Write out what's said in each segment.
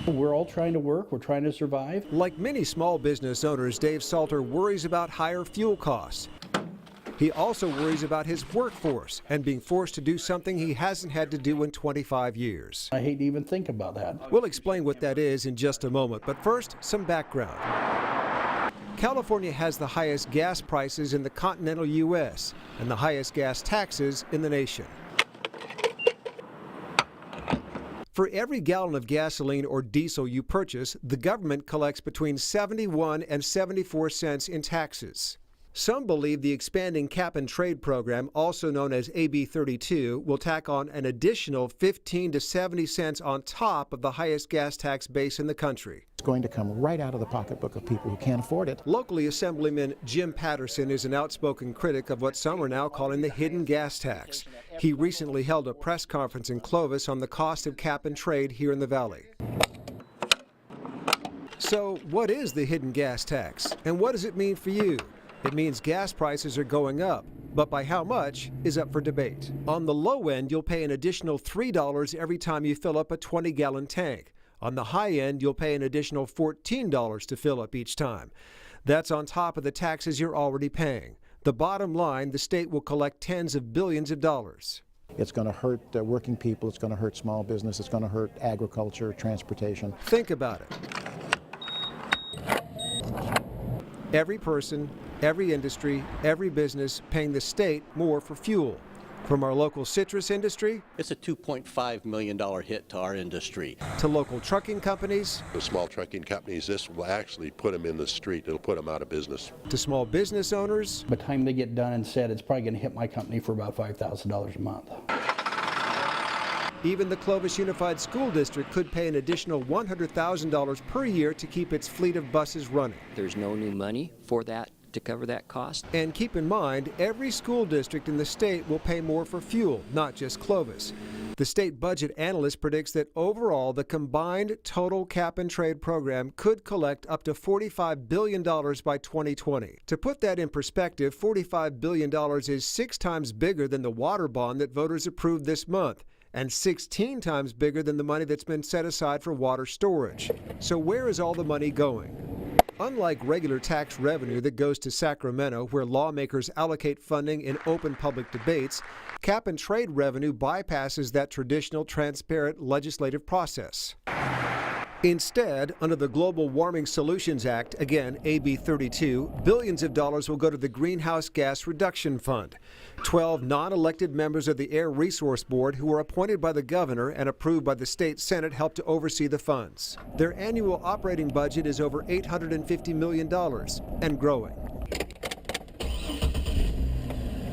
We're all trying to work. We're trying to survive. Like many small business owners, Dave Salter worries about higher fuel costs. He also worries about his workforce and being forced to do something he hasn't had to do in 25 years. I hate to even think about that. We'll explain what that is in just a moment, but first, some background. California has the highest gas prices in the continental U.S. and the highest gas taxes in the nation. For every gallon of gasoline or diesel you purchase, the government collects between 71 and 74 cents in taxes. Some believe the expanding cap-and-trade program, also known as AB 32, will tack on an additional 15 to 70 cents on top of the highest gas tax base in the country. It's going to come right out of the pocketbook of people who can't afford it. Locally, Assemblyman Jim Patterson is an outspoken critic of what some are now calling the hidden gas tax. He recently held a press conference in Clovis on the cost of cap-and-trade here in the Valley. So, what is the hidden gas tax, and what does it mean for you? It means gas prices are going up, but by how much is up for debate. On the low end, you'll pay an additional $3 every time you fill up a 20-gallon tank. On the high end, you'll pay an additional $14 to fill up each time. That's on top of the taxes you're already paying. The bottom line, the state will collect tens of billions of dollars. It's going to hurt working people, it's going to hurt small business, it's going to hurt agriculture, transportation. Think about it. Every person, every industry, every business paying the state more for fuel. From our local citrus industry, it's a $2.5 million hit to our industry. To local trucking companies, the small trucking companies, this will actually put them in the street. It'll put them out of business. To small business owners. By the time they get done and said, it's probably going to hit my company for about $5,000 a month. Even the Clovis Unified School District could pay an additional $100,000 per year to keep its fleet of buses running. There's no new money for that to cover that cost. And keep in mind, every school district in the state will pay more for fuel, not just Clovis. The state budget analyst predicts that overall, the combined total cap-and-trade program could collect up to $45 billion by 2020. To put that in perspective, $45 billion is 6 times bigger than the water bond that voters approved this month, and 16 times bigger than the money that's been set aside for water storage. So where is all the money going? Unlike regular tax revenue that goes to Sacramento, where lawmakers allocate funding in open public debates, cap-and-trade revenue bypasses that traditional, transparent legislative process. Instead, under the Global Warming Solutions Act, again AB 32, billions of dollars will go to the Greenhouse Gas Reduction Fund. 12 non-elected members of the Air Resource Board who were appointed by the governor and approved by the state Senate help to oversee the funds. Their annual operating budget is over $850 million and growing.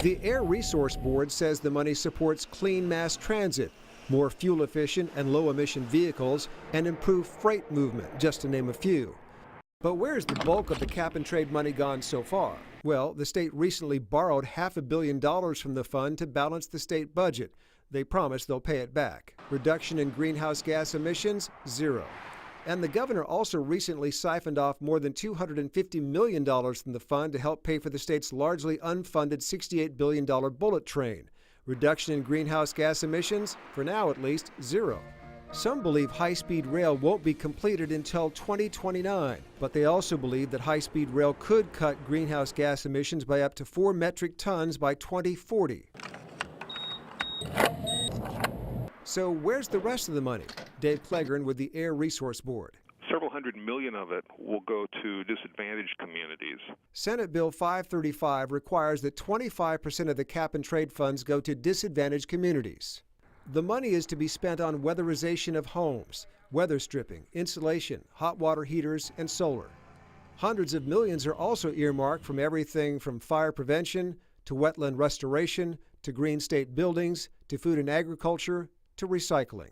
The Air Resource Board says the money supports clean mass transit, more fuel-efficient and low-emission vehicles, and improved freight movement, just to name a few. But where's the bulk of the cap-and-trade money gone so far? Well, the state recently borrowed $500 million from the fund to balance the state budget. They promise they'll pay it back. Reduction in greenhouse gas emissions, 0. And the governor also recently siphoned off more than $250 million from the fund to help pay for the state's largely unfunded $68 billion bullet train. Reduction in greenhouse gas emissions, for now at least, 0. Some believe high-speed rail won't be completed until 2029, but they also believe that high-speed rail could cut greenhouse gas emissions by up to 4 metric tons by 2040. So where's the rest of the money? Dave Clegren with the Air Resource Board. Several hundred million of it will go to disadvantaged communities. Senate Bill 535 requires that 25% of the cap-and-trade funds go to disadvantaged communities. The money is to be spent on weatherization of homes, weather stripping, insulation, hot water heaters, and solar. Hundreds of millions are also earmarked from everything from fire prevention to wetland restoration to green state buildings to food and agriculture to recycling.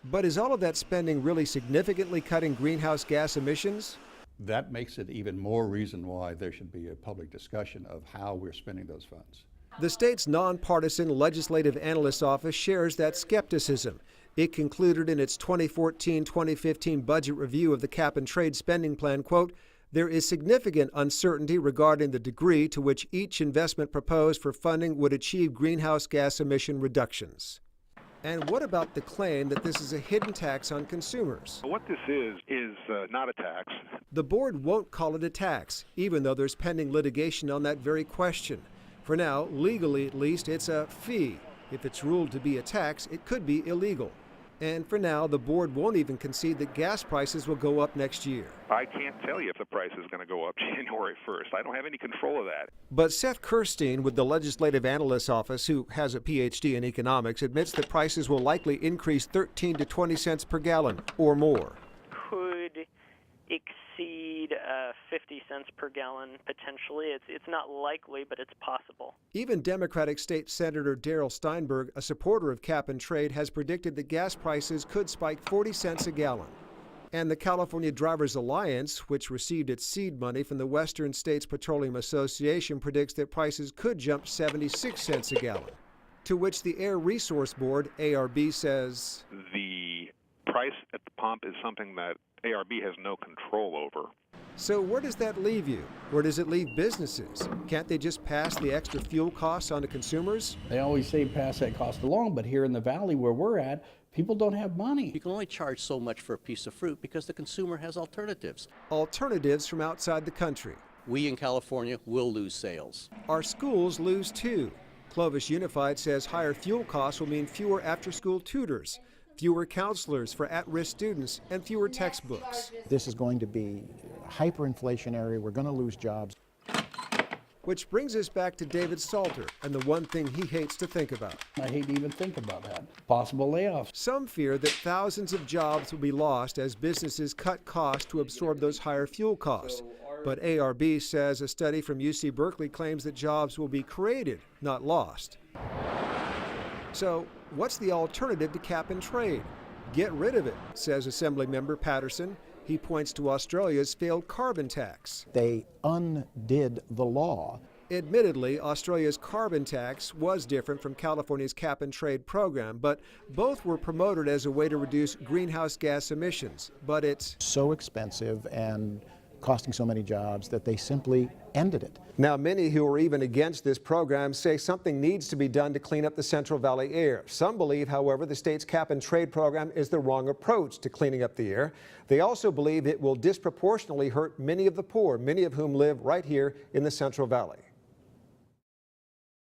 But is all of that spending really significantly cutting greenhouse gas emissions? That makes it even more reason why there should be a public discussion of how we're spending those funds. The state's nonpartisan Legislative Analyst's Office shares that skepticism. It concluded in its 2014-2015 budget review of the cap-and-trade spending plan, quote, "There is significant uncertainty regarding the degree to which each investment proposed for funding would achieve greenhouse gas emission reductions." And what about the claim that this is a hidden tax on consumers? What this is not a tax. The board won't call it a tax, even though there's pending litigation on that very question. For now, legally at least, it's a fee. If it's ruled to be a tax, it could be illegal. And for now, the board won't even concede that gas prices will go up next year. I can't tell you if the price is going to go up January 1st. I don't have any control of that. But Seth Kirstein with the Legislative Analyst's Office, who has a PhD in economics, admits that prices will likely increase 13 to 20 cents per gallon or more. Could exceed 50 cents per gallon potentially. It's not likely, but it's possible. Even Democratic State Senator Darrell Steinberg, a supporter of cap and trade, has predicted that gas prices could spike 40 cents a gallon. And the California Drivers Alliance, which received its seed money from the Western States Petroleum Association, predicts that prices could jump 76 cents a gallon. To which the Air Resource Board, ARB, says The price at the pump is something that ARB has no control over. So where does that leave you? Where does it leave businesses? Can't they just pass the extra fuel costs on to consumers? They always say pass that cost along, but here in the valley where we're at, people don't have money. You can only charge so much for a piece of fruit because the consumer has alternatives. Alternatives from outside the country. We in California will lose sales. Our schools lose too. Clovis Unified says higher fuel costs will mean fewer after-school tutors, fewer counselors for at-risk students, and fewer textbooks. This is going to be hyperinflationary. We're going to lose jobs. Which brings us back to David Salter and the one thing he hates to think about. I hate to even think about that. Possible layoffs. Some fear that thousands of jobs will be lost as businesses cut costs to absorb those higher fuel costs. But ARB says a study from UC Berkeley claims that jobs will be created, not lost. So what's the alternative to cap and trade? Get rid of it, says Assemblymember Patterson. He points to Australia's failed carbon tax. They undid the law. Admittedly, Australia's carbon tax was different from California's cap and trade program, but both were promoted as a way to reduce greenhouse gas emissions. But it's So expensive and costing so many jobs that they simply ended it. Now, many who are even against this program say something needs to be done to clean up the Central Valley air. Some believe, however, the state's cap and trade program is the wrong approach to cleaning up the air. They also believe it will disproportionately hurt many of the poor, many of whom live right here in the Central Valley.